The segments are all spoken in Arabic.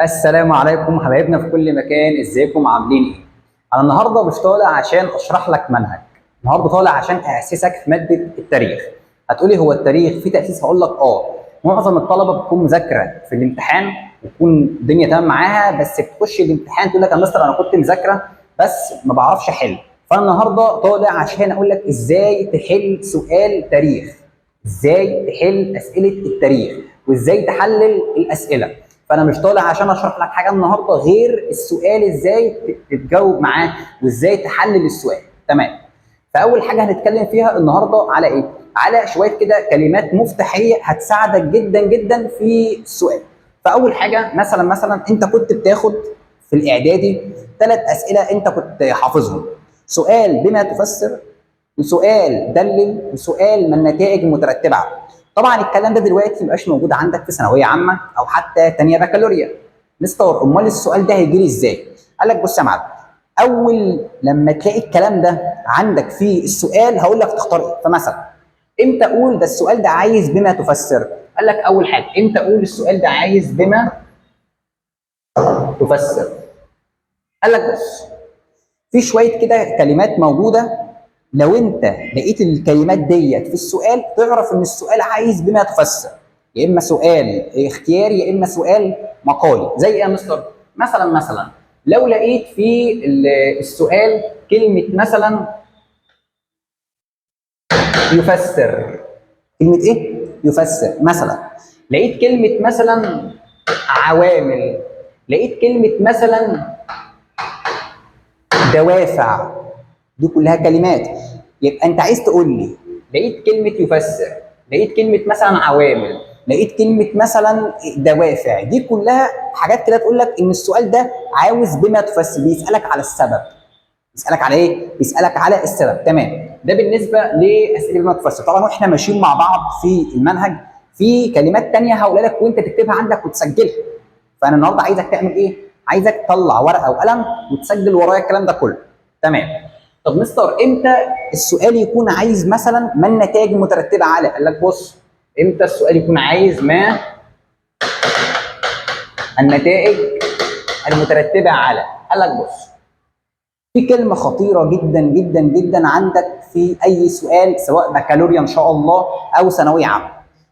السلام عليكم حبايبنا في كل مكان، ازيكم عاملين ايه؟ انا النهارده مش طالع عشان اشرح لك منهج، النهارده طالع عشان اسسك في ماده التاريخ. هتقولي هو التاريخ في تاسيس؟ هقول لك معظم الطلبه بتكون مذاكره في الامتحان وتكون الدنيا تمام معاها، بس بتخش الامتحان تقول لك يا مستر انا كنت مذاكره بس ما بعرفش احل. فانا النهارده طالع عشان اقول لك ازاي تحل سؤال تاريخ، ازاي تحل اسئله التاريخ وازاي تحلل الاسئله. فانا مش طالع عشان اشرح لك حاجه النهارده غير السؤال ازاي تتجاوب معاه وازاي تحلل السؤال. تمام. فاول حاجه هنتكلم فيها النهارده على ايه؟ على شويه كده كلمات مفتاحيه هتساعدك جدا جدا في السؤال. فاول حاجه مثلا انت كنت بتاخد في الاعدادي 3 اسئله انت كنت حافظهم: سؤال بما تفسر، وسؤال دلل، وسؤال ما النتائج المترتبه عليه. طبعا الكلام ده دلوقتي مبقاش موجود عندك في ثانويه عامه او حتى ثانيه بكالوريا. مستر امال السؤال ده هيجي لي ازاي؟ قال لك بص يا معلم، اول لما تلاقي الكلام ده عندك في السؤال هقول لك تختار ايه. فمثلا امتى اقول ده السؤال ده عايز بما تفسر؟ قال لك اول حاجه امتى اقول السؤال ده عايز بما تفسر؟ قال لك بص، في شويه كده كلمات موجوده، لو انت لقيت الكلمات ديت في السؤال تعرف ان السؤال عايز بما تفسر، يا اما سؤال اختياري يا اما سؤال مقالي. زي ايه يا مستر؟ مثلا لو لقيت في السؤال كلمه مثلا يفسر، كلمه ايه؟ يفسر. مثلا لقيت كلمه مثلا عوامل، لقيت كلمه مثلا دوافع، دي كلها كلمات. يبقى انت عايز تقول لي لقيت كلمه يفسر، لقيت كلمه مثلا عوامل، لقيت كلمه مثلا دوافع، دي كلها حاجات كده تقول لك ان السؤال ده عاوز بما تفسر، بيسالك على السبب. بيسالك على ايه؟ بيسالك على السبب. تمام. ده بالنسبه لاسئله بما تفسر. طبعا واحنا ماشيين مع بعض في المنهج في كلمات ثانيه هقولها لك وانت تكتبها عندك وتسجلها. فانا النهارده عايزك تعمل ايه؟ عايزك تطلع ورقه وقلم وتسجل ورايا الكلام ده كله. تمام. طب مستر امتى السؤال يكون عايز مثلا ما النتائج المترتبه على؟ قال لك بص، امتى السؤال يكون عايز ما النتائج المترتبه على؟ قال لك بص، في كلمه خطيره جدا جدا جدا عندك في اي سؤال سواء بكالوريا ان شاء الله او ثانويه عامه،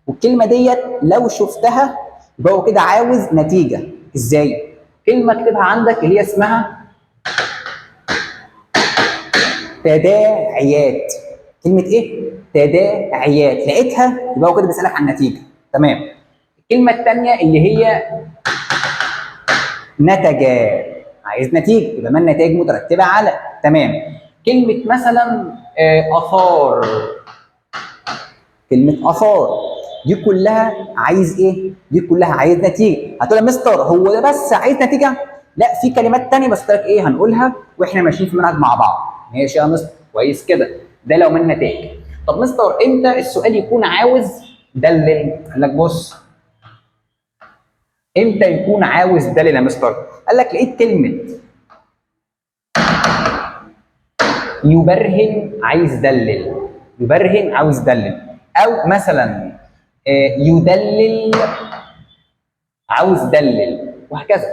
والكلمه ديت لو شفتها يبقى هو كده عاوز نتيجه. ازاي؟ كلمه اكتبها عندك اللي هي اسمها تداعيات. كلمه ايه؟ تداعيات. لقيتها يبقى هو كده بيسالك عن النتيجه. تمام. الكلمه الثانيه اللي هي نتجا، عايز نتيجه يبقى ما النتائج مترتبه على. تمام. كلمه مثلا اثار، كلمه اثار، دي كلها عايز ايه؟ دي كلها عايز نتيجه. هتقول يا مستر هو ده بس عايز نتيجه؟ لا، في كلمات ثانيه بس قلت لك ايه هنقولها واحنا ماشيين في المنهج مع بعض. ماشي يا مستر، كويس كده. ده لو من نتائج. طب مستر امتى السؤال يكون عاوز دلل؟ قال لك بص، امتى يكون عاوز دلل يا مستر؟ قال لك لقيت كلمه يبرهن عايز دلل، يبرهن عاوز دلل، او مثلا يدلل عاوز دلل، وهكذا.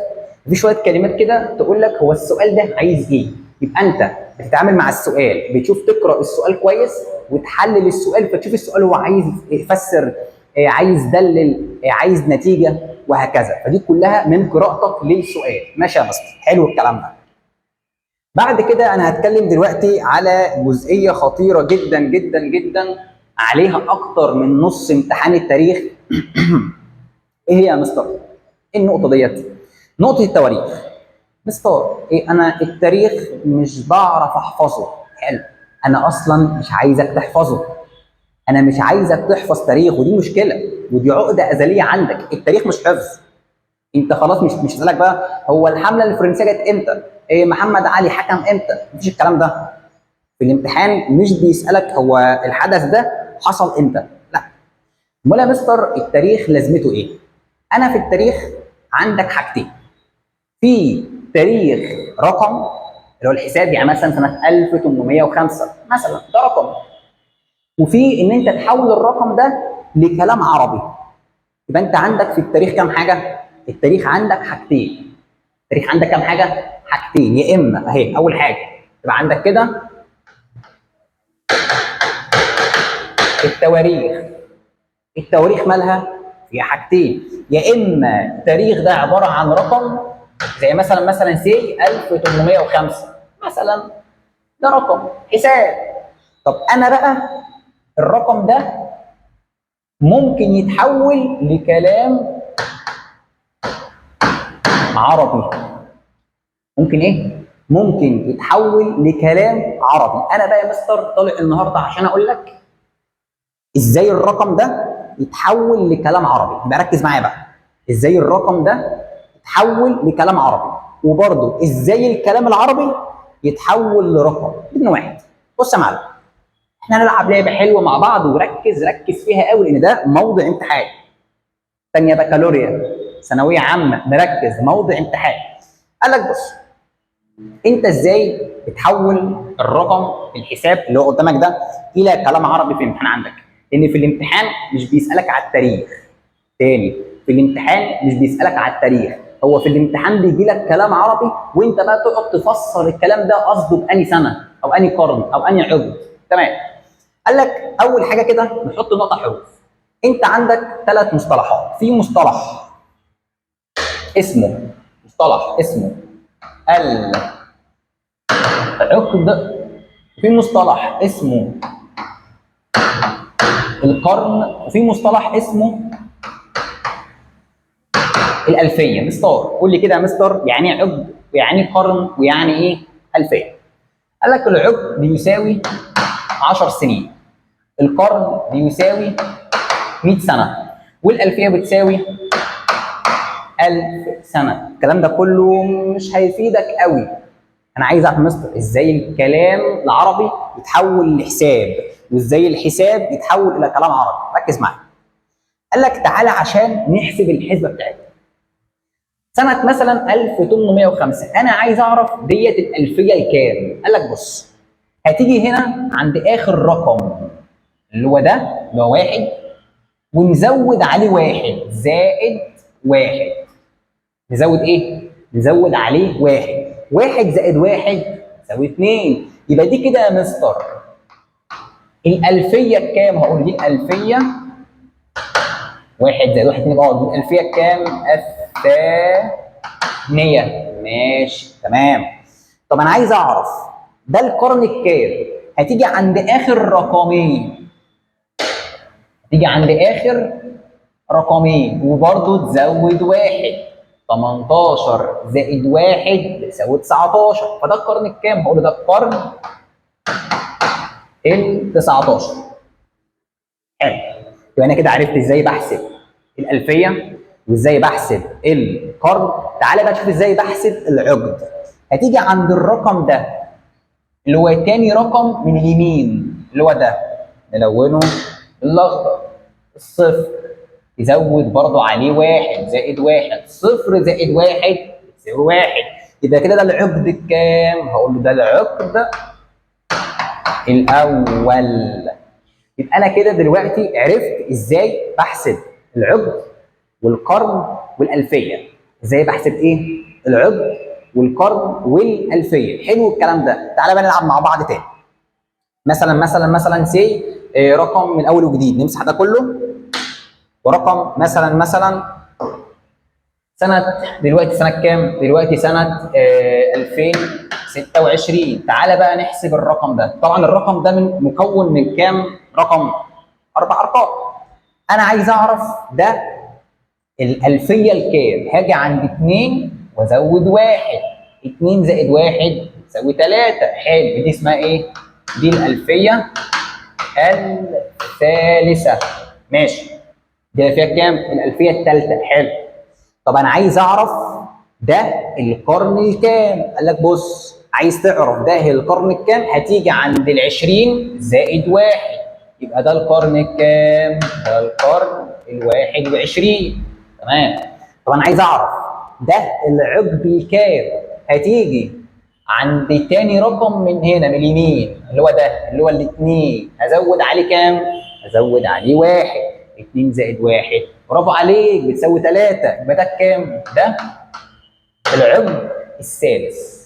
في شويه كلمات كده تقول لك هو السؤال ده عايز ايه. يبقى انت بتتعامل مع السؤال، بتشوف تقرا السؤال كويس وتحلل السؤال، فتشوف السؤال هو عايز يفسر، عايز دلل، عايز نتيجه، وهكذا. فدي كلها من قراءتك للسؤال. ماشي يا مستر، حلو الكلام ده. بعد كده انا هتكلم دلوقتي على جزئيه خطيره جدا جدا جدا، عليها اكتر من نص امتحان التاريخ. ايه هي يا مستر؟ ايه النقطه ديت؟ نقطه التواريخ. مستر إيه، انا التاريخ مش بعرف احفظه. حلو، انا اصلا مش عايزك تحفظه، انا مش عايزك تحفظ تاريخ، ودي مشكله ودي عقده ازليه عندك. التاريخ مش حفظ. انت خلاص مش هسألك بقى هو الحمله الفرنسيه جت امتى؟ إيه محمد علي حكم امتى؟ مفيش الكلام ده. في الامتحان مش بيسألك هو الحدث ده حصل امتى، لا. امال يا مستر التاريخ لازمته ايه؟ انا في التاريخ عندك حاجتين: في تاريخ رقم اللي هو الحساب، يعني مثلا سنه 1805 مثلا، ده رقم. وفي ان انت تحول الرقم ده لكلام عربي. يبقى انت عندك في التاريخ كام حاجه؟ التاريخ عندك حاجتين. التاريخ عندك كام حاجه؟ حاجتين. يا اما اهي اول حاجه تبقى عندك كده التواريخ. التواريخ مالها؟ فيها حاجتين. يا اما التاريخ ده عباره عن رقم، زي مثلا سي 1805 مثلا، ده رقم حساب. طب انا بقى الرقم ده ممكن يتحول لكلام عربي. ممكن ايه؟ ممكن يتحول لكلام عربي. انا بقى يا مستر طالع النهارده عشان اقول لك ازاي الرقم ده يتحول لكلام عربي. يبقى ركز معايا بقى، ازاي الرقم ده يتحول لكلام عربي، وبرضه ازاي الكلام العربي يتحول لرقم ابن واحد. بص يا معلم، احنا هنلعب لعبه حلوه مع بعض، وركز ركز فيها قوي لان ده موضع امتحان. ثانيه بكالوريا، ثانويه عامه، نركز موضع امتحان. قال لك بص، انت ازاي بتحول الرقم الحساب اللي هو قدامك ده الى كلام عربي في الامتحان عندك؟ لان في الامتحان مش بيسالك على التاريخ. تاني، في الامتحان مش بيسالك على التاريخ، هو في الامتحان بيجي لك كلام عربي وانت بقى تقعد تفسر الكلام ده قصده بأني سنه او أني قرن او أني عقد. تمام. قال لك اول حاجه كده نحط نقطه حروف. انت عندك 3 مصطلحات. في مصطلح اسمه العقد، في مصطلح اسمه القرن، وفي مصطلح اسمه الألفية. مستر قول لي كده يا مستر، يعني ايه عقد ويعني ايه قرن ويعني ايه ألفية؟ قال لك العقد بيساوي 10 سنين، القرن بيساوي 100 سنة، والألفية بتساوي 1000 سنة. الكلام ده كله مش هيفيدك قوي. أنا عايز أعرف مستر إزاي الكلام العربي يتحول لحساب، وإزاي الحساب يتحول إلى كلام عربي. ركز معايا. قال لك تعالى عشان نحسب الحسبة بتاعتنا. سنة مثلا 1805 أنا عايز أعرف ديت الألفية الكام؟ قال لك بص، هتيجي هنا عند آخر رقم اللي هو ده اللي هو 1، ونزود عليه 1 زائد 1. نزود ايه؟ نزود عليه 1. 1 زائد 1 يساوي 2. يبقى دي كده يا مستر الألفية بكام؟ هقول دي الألفية 1 زائد 1 2. دي الألفية بكام؟ الثانية. ماشي تمام. طب أنا عايز أعرف ده القرن الكام؟ هتيجي عند آخر رقمين. وبرضه تزود 1. 18 زائد 1 يساوي 19. فده القرن الكام؟ هقول ده القرن ال 19. حلو. يبقى انا كده عرفت ازاي بحسب الألفية وازاي بحسب القرن. تعالى بقى شوف ازاي بحسب العقد. هتيجي عند الرقم ده اللي هو تاني رقم من اليمين اللي هو ده، نلونه الاخضر، الصفر، تزود برضه عليه 1 زائد 1. 0 زائد 1 يساوي 1. يبقى كده ده العقد الكام؟ هقول له ده العقد الاول. يبقى انا كده دلوقتي عرفت ازاي بحسب العقد والقرن والألفية. ازاي بحسب ايه؟ العقد والقرن والألفية. حلو الكلام ده. تعالى بقى نلعب مع بعض تاني. مثلا سي رقم من اول وجديد، نمسح ده كله، ورقم مثلا سنة، دلوقتي سنة كام؟ دلوقتي سنة 2026. تعالى بقى نحسب الرقم ده. طبعا الرقم ده مكون من كام رقم؟ 4 أرقام. أنا عايز أعرف ده الألفية الكام؟ هاجي عند 2 وأزود 1. 2 زائد 1 يساوي 3. حلو. دي اسمها إيه؟ دي الألفية الثالثة. ماشي. دي فيها كام؟ الألفية الثالثة. حلو. طب أنا عايز أعرف ده القرن الكام؟ قال لك بص، عايز تعرف ده القرن الكام؟ هتيجي عند 20 زائد 1. يبقى ده القرن الكام؟ ده القرن ال21. تمام. طب أنا عايز أعرف ده العقد الكام؟ هتيجي عند تاني رقم من هنا من اليمين اللي هو ده اللي هو الاثنين. هزود عليه كام؟ هزود عليه 1. 2 زائد 1 برافو عليك، بتساوي 3. يبقى ده كام؟ ده العقد الثالث.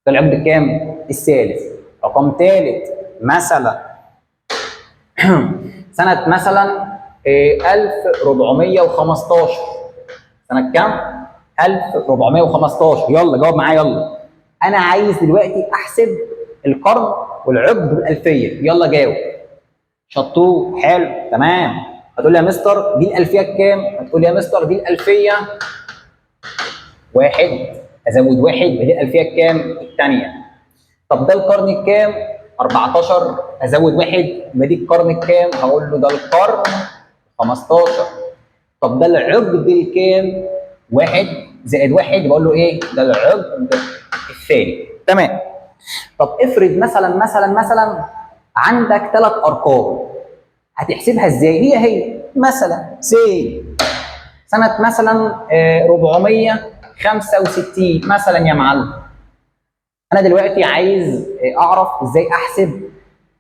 ده العقد الكام؟ الثالث. رقم ثالث مثلا سنة مثلا 1415. سنة كام؟ 1415. يلا جاوب معايا يلا. أنا عايز دلوقتي أحسب القرن والعقد والألفية. يلا جاوب. شطور، حلو، تمام. هتقول لي يا مستر دي الألفية بكام؟ هتقول لي يا مستر دي الألفية 1 أزود 1 يبقى دي الألفية الكام؟ الثانية. طب ده القرن الكام؟ 14 أزود 1 يبقى دي القرن الكام؟ هقول له ده القرن 15. طب ده العقد الكام؟ 1 زائد 1 بقول له ايه؟ ده العقد الثاني. تمام. طب افرض مثلا عندك 3 ارقام، هتحسبها ازاي؟ هي مثلا سنة مثلا 465 مثلا يا معلم. انا دلوقتي عايز اعرف ازاي احسب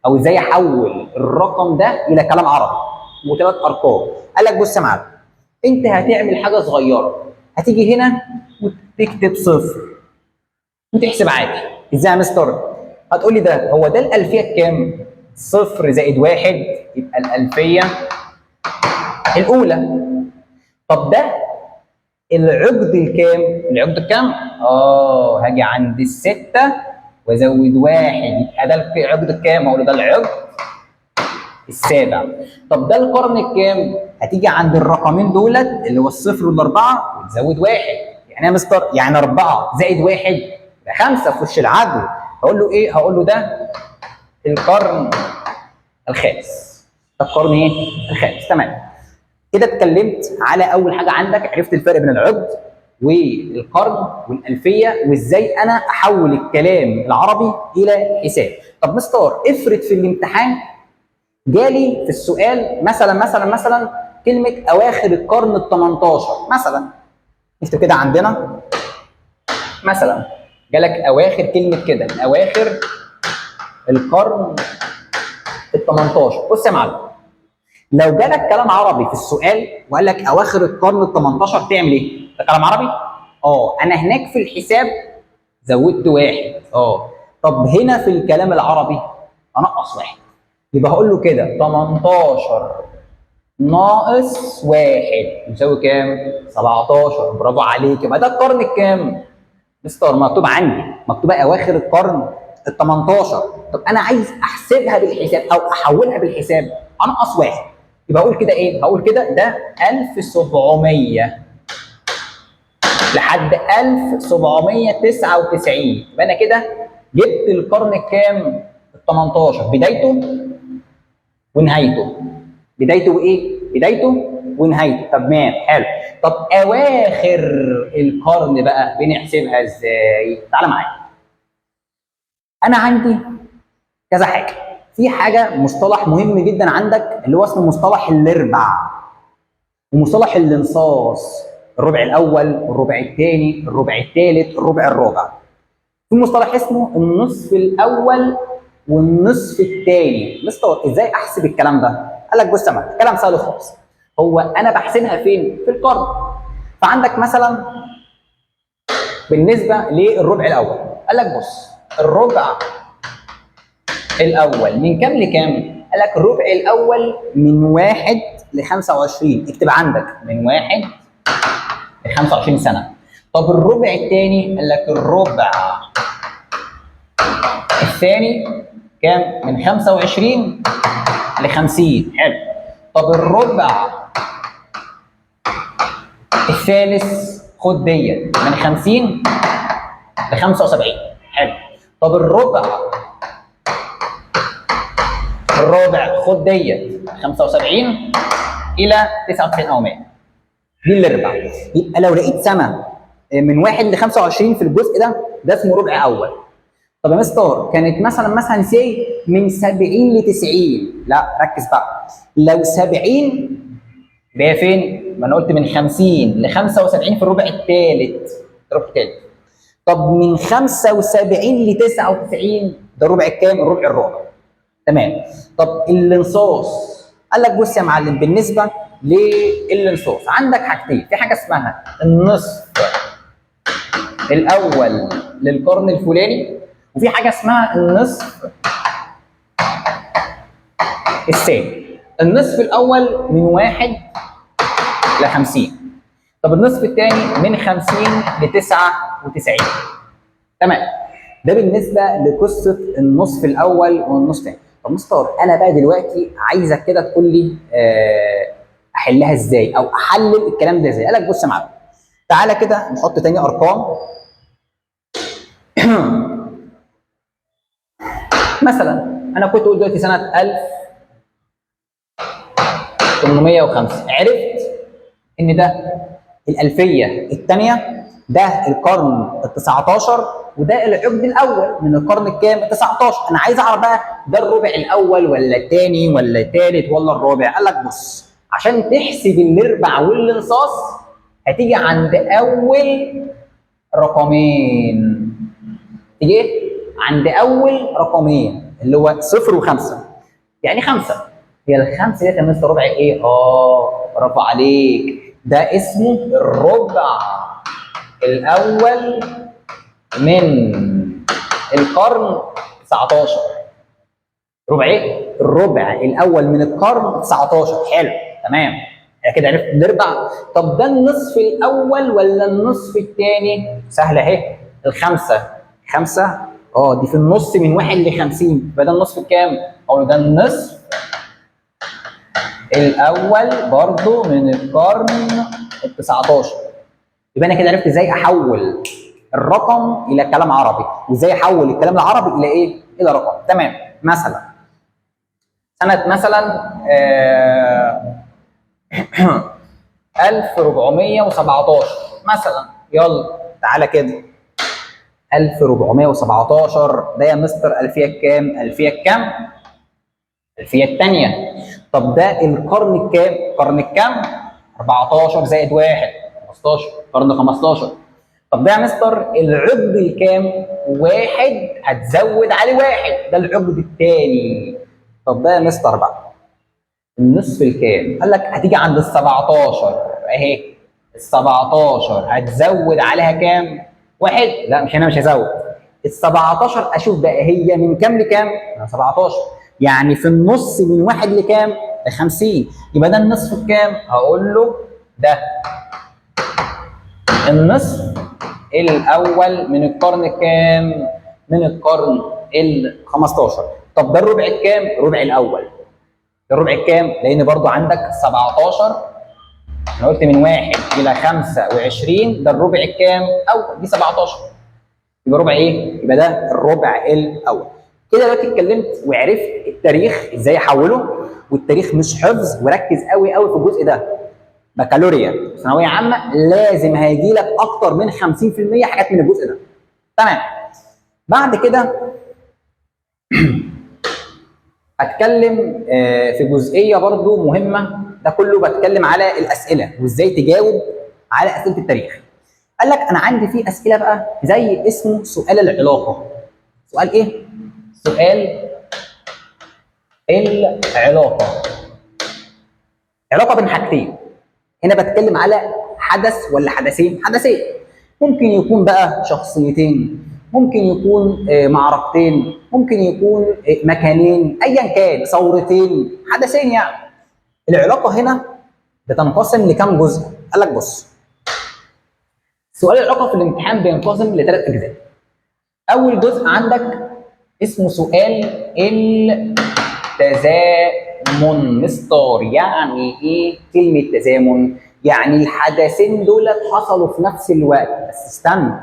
او ازاي احول الرقم ده الى كلام عربي وثلاث ارقام. قال لك بص يا معلم، انت هتعمل حاجه صغيره، هتيجي هنا وتكتب 0 وتحسب عادي. ازاي يا مستر؟ هتقول لي ده هو ده الالفيه الكام؟ 0 زائد 1 يبقى الالفيه الاولى. طب ده العقد الكام؟ العقد الكام؟ هاجي عند الستة وازود 1 يبقى ده العقد الكام؟ اقول ده العقد السابع. طب ده القرن الكام؟ هتيجي عند الرقمين دولت اللي هو الصفر والاربعه وتزود 1. يعني يا مستر يعني 4 زائد 1 يبقى 5 في وش العدل. هقول له ايه؟ هقول له ده القرن الخامس. ده القرن ايه؟ الخامس. تمام. كده اتكلمت على اول حاجه عندك، عرفت الفرق بين العقد والقرن والالفيه وازاي انا احول الكلام العربي الى حساب. طب مستر افرض في الامتحان جالي في السؤال مثلا كلمه اواخر القرن ال 18 مثلا. اكتب كده عندنا مثلا جالك اواخر كلمه كده اواخر القرن ال 18. بص يا معلم، لو جالك كلام عربي في السؤال وقال لك اواخر القرن ال 18 تعمل ايه؟ ده كلام عربي؟ انا هناك في الحساب زودت 1. طب هنا في الكلام العربي انقص 1. يبقى هقول له كده 18 ناقص 1 يساوي كام؟ 17. برافو عليك. يبقى ده القرن الكام؟ مستر مكتوب عندي مكتوبه اواخر القرن ال 18. طب انا عايز احسبها بالحساب او احولها بالحساب، انقص 1. يبقى اقول كده ايه؟ هقول كده ده 1700 لحد 1799. يبقى انا كده جبت القرن الكام؟ ال 18 بدايته ونهايته. بدايته وايه؟ بدايته ونهايته. تمام، حلو. طب اواخر القرن بقى بنحسبها ازاي؟ تعالى معايا. انا عندي كذا حاجه. في حاجه مصطلح مهم جدا عندك اللي هو اسمه مصطلح الارباع ومصطلح الانصاص. الربع الاول، الربع الثاني، الربع الثالث، الربع الرابع. في مصطلح اسمه النصف الاول والنصف الثاني. مستر ازاي احسب الكلام ده؟ قال لك بص يا معلم، كلام سهل خالص. هو انا بحسبها فين؟ في القرن. فعندك مثلا بالنسبه للربع الاول قال لك بص، الربع الاول من كام لكام؟ قال لك الربع الاول من 1 ل 25. اكتب عندك من 1 ل 25 سنه. طب الربع الثاني قال لك الربع الثاني كام؟ من 25 ل 50. حلو. طب الربع الثالث خد ديت من 50 ل 75. حلو. طب الربع الرابع خد ديت 75 الى 99 او 100. دي الارباع. يبقى لو لقيت سنه من 1 ل 25 في الجزء ده اسمه ربع اول. طب يا مستر كانت مثلا سي من 70 ل 90. لا ركز بقى، لو 70 ده فين؟ ما انا قلت من 50 ل 75 في الربع الثالث. الربع الثالث. طب من 75 ل 99 ده الربع الكام؟ الربع الرابع. تمام. طب الانصاص قال لك بص يا معلم، بالنسبه للانصاص. عندك حاجتين، في حاجه اسمها النصف الاول للقرن الفلاني، وفي حاجه اسمها النصف الثاني. النصف الاول من 1 ل 50. طب النصف الثاني من 50 ل 99. تمام. ده بالنسبه لقصه النصف الاول والنصف الثاني. طب مستر انا بقى دلوقتي عايزك كده تقول لي احلها ازاي او احلل الكلام ده ازاي. قال لك بص يا معلم، تعالى كده نحط تاني ارقام. مثلا انا كنت قلت دلوقتي سنه 1805، عرفت ان ده الالفيه الثانيه، ده القرن ال 19، وده العقد الاول من القرن الكام؟ ال 19. انا عايز اعرف بقى ده الربع الاول ولا الثاني ولا الثالث ولا الرابع. قال لك بص، عشان تحسب الارباع والانصاص هتيجي عند اول رقمين. تيجي عند اول رقمين اللي هو 0 و5. يعني 5. هي الخمسه ديت يا مستر ربع ايه؟ برافو عليك، ده اسمه الربع الاول من القرن 19. ربع ايه؟ الربع الاول من القرن 19. حلو، تمام. كده عرفت نربع. طب ده النصف الاول ولا النصف الثاني؟ سهله اهي، الخمسه. خمسه دي في النص من 1 ل 50، يبقى ده النصف الكام؟ او ده النصف الاول برضو من القرن ال 19. يبقى انا كده عرفت ازاي احول الرقم الى كلام عربي، وازاي احول الكلام العربي الى ايه؟ الى رقم. تمام. مثلا سنه مثلا 1417 مثلا. يلا تعالى كده، 1417 ده يا مستر الفيه الكام؟ الفيه الكام؟ الفيه الثانيه. طب ده القرن الكام؟ القرن الكام؟ 14 زائد 1 15، قرن 15. طب ده يا مستر العقد الكام؟ 1 هتزود عليه 1، ده العقد الثاني. طب ده يا مستر بقى النصف الكام؟ قال لك هتيجي عند ال 17 اهي. ال 17 هتزود عليها كام؟ 1. لا مش هنا، مش هزود. ال 17 اشوف بقى هي من كام لكام؟ من 17. يعني في النص من 1 لكام؟ ل 50. يبقى ده النصف الكام؟ هقول له ده النصف الاول من القرن الكام؟ من القرن ال 15. طب ده الربع الكام؟ الربع الاول. ده الربع الكام؟ لان برضو عندك 17، انا قلت من 1 الى 25، ده الربع الكام؟ اول. دي 17. يبقى ربع ايه؟ يبقى ده الربع الاول. كده دلوقتي اتكلمت وعرفت التاريخ ازاي احوله، والتاريخ مش حفظ. وركز قوي قوي في الجزء ده. بكالوريا ثانويه عامه لازم هيجي لك اكتر من 50% حاجات من الجزء ده. تمام. بعد كده هتكلم في جزئيه برضو مهمه. ده كله بتكلم على الاسئله وازاي تجاوب على اسئله التاريخ. قال لك انا عندي في اسئله بقى زي اسمه سؤال العلاقه. سؤال ايه؟ سؤال العلاقه. علاقه بين حاجتين. هنا بتكلم على حدث ولا حدثين؟ حدثين. ممكن يكون بقى شخصيتين، ممكن يكون معركتين، ممكن يكون مكانين، ايا كان، ثورتين، حدثين يعني. العلاقه هنا بتنقسم لكام جزء؟ قال لك بص، سؤال العلاقه في الامتحان بينقسم ل3 اجزاء. اول جزء عندك اسمه سؤال التزامن. مستر يعني ايه كلمه تزامن؟ يعني الحدثين دول حصلوا في نفس الوقت، بس استنى،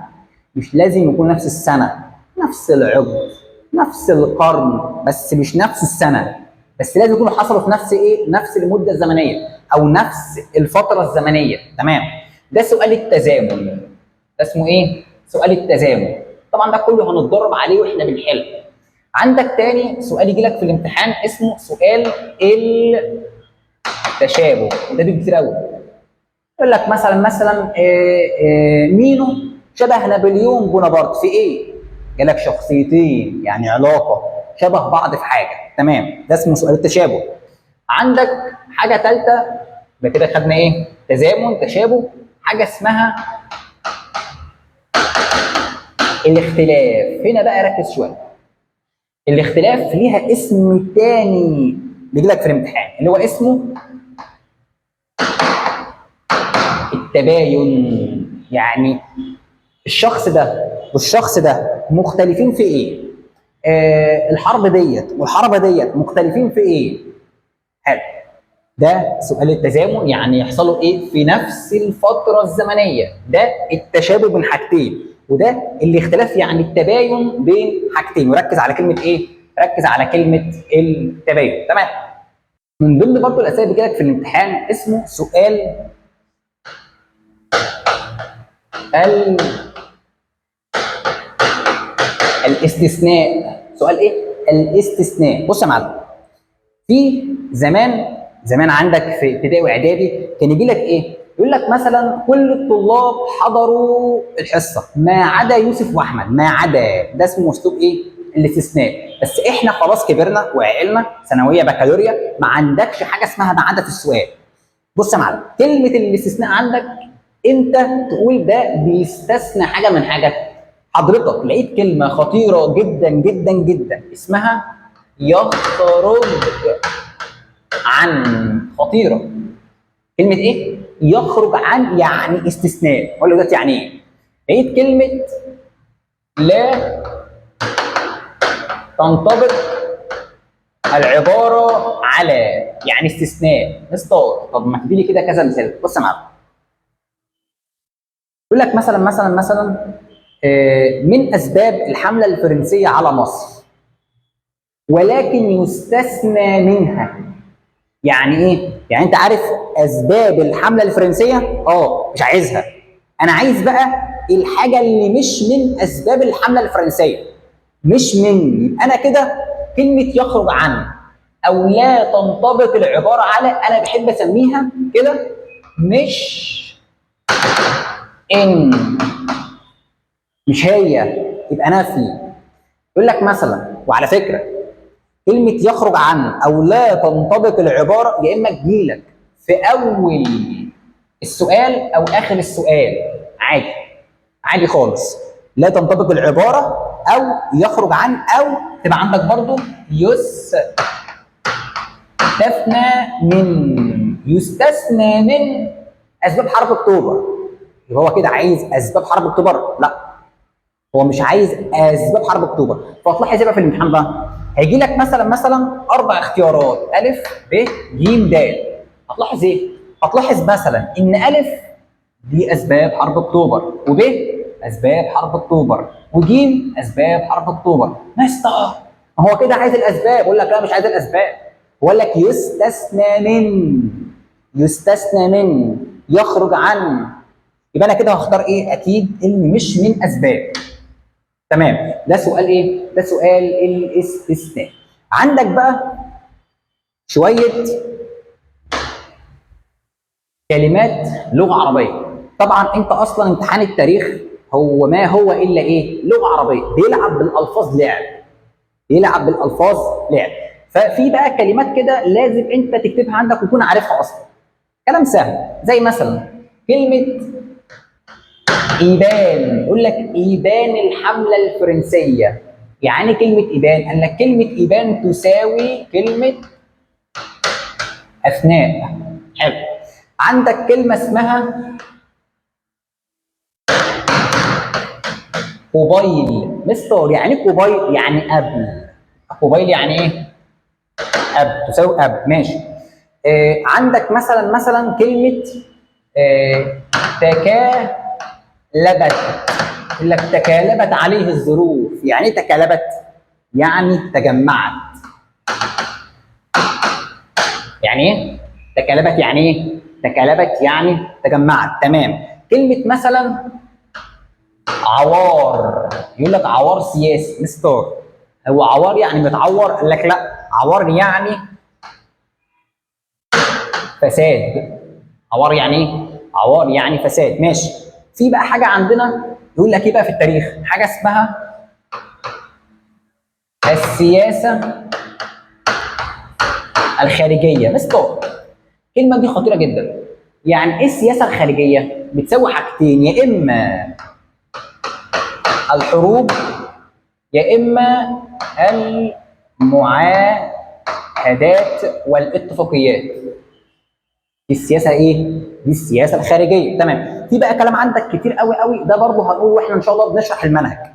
مش لازم يكون نفس السنه، نفس العقد، نفس القرن، بس مش نفس السنه. بس لازم يكونوا حصلوا في نفس ايه؟ نفس المده الزمنيه او نفس الفتره الزمنيه. تمام. ده سؤال التزامن. ده اسمه ايه؟ سؤال التزامن. طبعا ده كله هنتدرب عليه واحنا بنحل. عندك تاني سؤال يجي لك في الامتحان اسمه سؤال التشابه، وده بيجي كتير قوي. يقول لك مثلا مينو شبه نابليون بونابرت في ايه؟ جالك شخصيتين، يعني علاقه شبه بعض في حاجه. تمام. ده اسمه سؤال التشابه. عندك حاجه ثالثه يبقى كده خدنا ايه؟ تزامن، تشابه، حاجه اسمها الاختلاف. هنا بقى ركز شويه. الاختلاف ليها اسم تاني بيجي لك في الامتحان اللي هو اسمه التباين. يعني الشخص ده والشخص ده مختلفين في ايه؟ الحرب ديت والحرب ديت مختلفين في ايه؟ حلو. ده سؤال التزامن، يعني يحصلوا ايه في نفس الفتره الزمنيه. ده التشابه بين حاجتين، وده الاختلاف يعني التباين بين حاجتين. وركز على كلمه ايه؟ ركز على كلمه التباين. تمام. من ضمن برضه الاسئله اللي بتجيلك في الامتحان اسمه سؤال الاستثناء. سؤال ايه؟ الاستثناء. بص يا معلم، في زمان عندك في ابتدائي واعدادي كان يجي لك ايه؟ يقول لك مثلا كل الطلاب حضروا الحصه ما عدا يوسف واحمد، ما عدا. ده اسمه اسلوب ايه؟ الاستثناء. بس احنا خلاص كبرنا وعقلنا، ثانويه بكالوريا، ما عندكش حاجه اسمها ما عدا في السؤال. بص يا معلم، كلمه الاستثناء عندك انت تقول ده بيستثنى حاجه من حاجات. حضرتك لقيت كلمه خطيره جدا جدا جدا اسمها يخرج عن. خطيره. كلمه ايه؟ يخرج عن يعني استثناء. اقول له دلوقتي يعني ايه؟ لقيت كلمه لا تنطبق العباره على، يعني استثناء. مستر طب ما تدي لي كده كذا مثال. بص يا معلم، يقول لك مثلا من اسباب الحمله الفرنسيه على مصر ولكن يستثنى منها. يعني ايه؟ يعني انت عارف اسباب الحمله الفرنسيه؟ مش عايزها. انا عايز بقى الحاجه اللي مش من اسباب الحمله الفرنسيه. مش من، يبقى انا كده كلمه يخرج عن او لا تنطبق العباره على، انا بحب اسميها كده مش ان. مش هي، يبقى نفي. يقول لك مثلا، وعلى فكره كلمه يخرج عن او لا تنطبق العباره يا اما تجيلك في اول السؤال او اخر السؤال، عادي. عادي خالص. لا تنطبق العباره او يخرج عن، او تبقى عندك برضو يستثنى من اسباب حرب اكتوبر. يبقى هو كده عايز اسباب حرب اكتوبر؟ لا، هو مش عايز اسباب حرب اكتوبر. فهتلاحظ ايه بقى في الامتحان بقى؟ هيجي لك مثلا 4 اختيارات: ا ب ج د. هتلاحظ ايه؟ هتلاحظ مثلا ان ا دي اسباب حرب اكتوبر، وب اسباب حرب اكتوبر، وج اسباب حرب اكتوبر. مستر هو كده عايز الاسباب. اقول لك لا، مش عايز الاسباب. بقول لك يستثنى من يخرج عن. يبقى انا كده هختار ايه؟ اكيد اللي مش من اسباب. تمام. ده سؤال ايه؟ ده سؤال الاستثناء. عندك بقى شويه كلمات لغه عربيه. طبعا انت اصلا امتحان التاريخ هو ما هو الا ايه؟ لغه عربيه. بيلعب بالالفاظ لعب. بيلعب بالالفاظ لعب. ففي بقى كلمات كده لازم انت تكتبها عندك وتكون عارفها اصلا. كلام سهل زي مثلا كلمه إيبان. يقول لك إيبان الحملة الفرنسية. يعني كلمة إيبان؟ قال لك كلمة إيبان تساوي كلمة أثناء. حلو. عندك كلمة اسمها قبيل. مستر يعني إيه قبيل؟ يعني قبل. قبيل يعني إيه؟ قبل. تساوي قبل. ماشي. عندك مثلا كلمة تكالبت. يقول لك تكالبت عليه الظروف. يعني ايه تكالبت؟ يعني تجمعت. يعني ايه؟ تكالبت يعني ايه؟ تكالبت يعني تجمعت. تمام. كلمة مثلا عوار. يقول لك عوار سياسي. مستر هو عوار يعني متعور؟ قال لك لا، عوار يعني فساد. عوار يعني ايه؟ عوار يعني فساد. ماشي. في بقى حاجة عندنا يقول لك ايه بقى في التاريخ؟ حاجة اسمها السياسة الخارجية. مستر الكلمه دي خطيره جدا. يعني ايه السياسه الخارجيه؟ بتساوي حاجتين، يا اما الحروب يا اما المعاهدات والاتفاقيات. دي السياسه ايه؟ دي السياسه الخارجيه. تمام. في بقى كلام عندك كتير قوي قوي، ده برضه هنقول واحنا ان شاء الله بنشرح المنهج.